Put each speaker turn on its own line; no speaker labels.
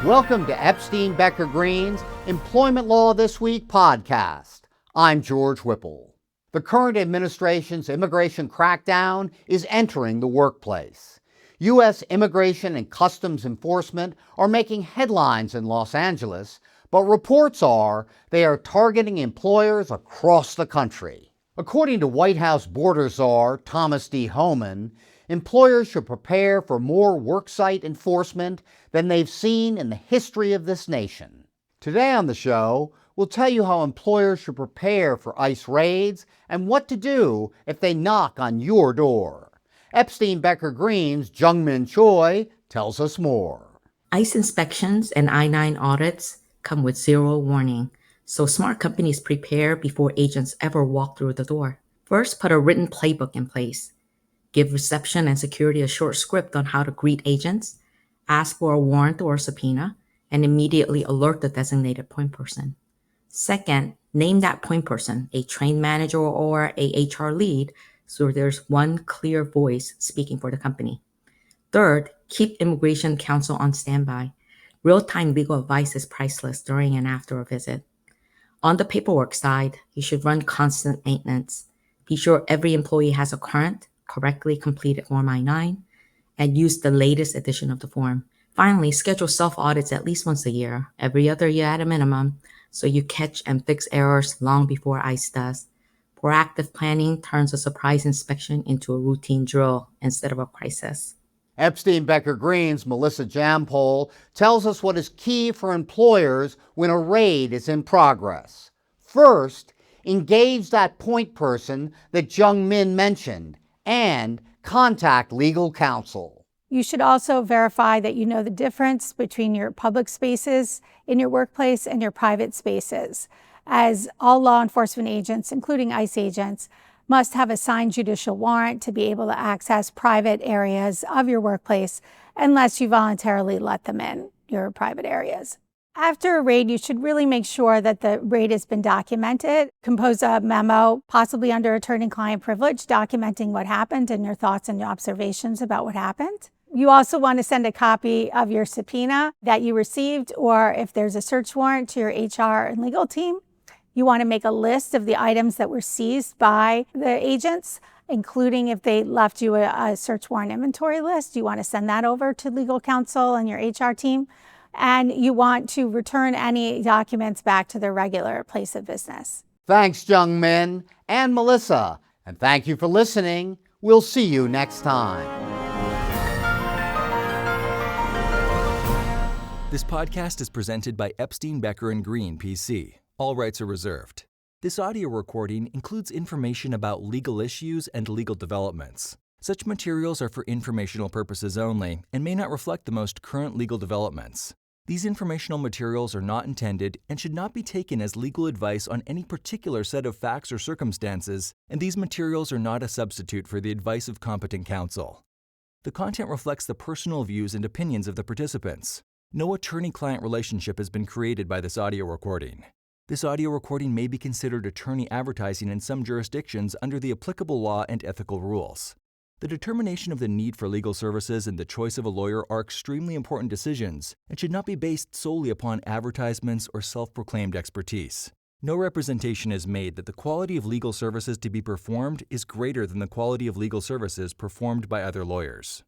Welcome to Epstein Becker Green's Employment Law This Week podcast. I'm George Whipple. The current administration's immigration crackdown is entering the workplace. U.S. Immigration and Customs Enforcement are making headlines in Los Angeles, but reports are they are targeting employers across the country. According to White House border czar Thomas D. Homan, employers should prepare for more worksite enforcement than they've seen in the history of this nation. Today on the show, we'll tell you how employers should prepare for ICE raids and what to do if they knock on your door. Epstein Becker Green's Jungmin Choi tells us more.
ICE inspections and I-9 audits come with zero warning, so smart companies prepare before agents ever walk through the door. First, put a written playbook in place. Give reception and security a short script on how to greet agents, ask for a warrant or a subpoena, and immediately alert the designated point person. Second, name that point person, a trained manager or a HR lead, so there's one clear voice speaking for the company. Third, keep immigration counsel on standby. Real-time legal advice is priceless during and after a visit. On the paperwork side, you should run constant maintenance. Be sure every employee has a current, correctly completed Form I-9, and use the latest edition of the form. Finally, schedule self-audits at least once a year, every other year at a minimum, so you catch and fix errors long before ICE does. Proactive planning turns a surprise inspection into a routine drill instead of a crisis.
Epstein Becker Green's Melissa Jampol tells us what is key for employers when a raid is in progress. First, engage that point person that Jungmin mentioned and contact legal counsel.
You should also verify that you know the difference between your public spaces in your workplace and your private spaces, as all law enforcement agents, including ICE agents, must have a signed judicial warrant to be able to access private areas of your workplace unless you voluntarily let them in your private areas. After a raid, you should really make sure that the raid has been documented. Compose a memo, possibly under attorney-client privilege, documenting what happened and your thoughts and observations about what happened. You also want to send a copy of your subpoena that you received, or if there's a search warrant, to your HR and legal team. You want to make a list of the items that were seized by the agents, including if they left you a search warrant inventory list. You want to send that over to legal counsel and your HR team. And you want to return any documents back to their regular place of business.
Thanks, Jungmin and Melissa. And thank you for listening. We'll see you next time.
This podcast is presented by Epstein Becker Green, PC. All rights are reserved. This audio recording includes information about legal issues and legal developments. Such materials are for informational purposes only and may not reflect the most current legal developments. These informational materials are not intended and should not be taken as legal advice on any particular set of facts or circumstances, and these materials are not a substitute for the advice of competent counsel. The content reflects the personal views and opinions of the participants. No attorney-client relationship has been created by this audio recording. This audio recording may be considered attorney advertising in some jurisdictions under the applicable law and ethical rules. The determination of the need for legal services and the choice of a lawyer are extremely important decisions and should not be based solely upon advertisements or self-proclaimed expertise. No representation is made that the quality of legal services to be performed is greater than the quality of legal services performed by other lawyers.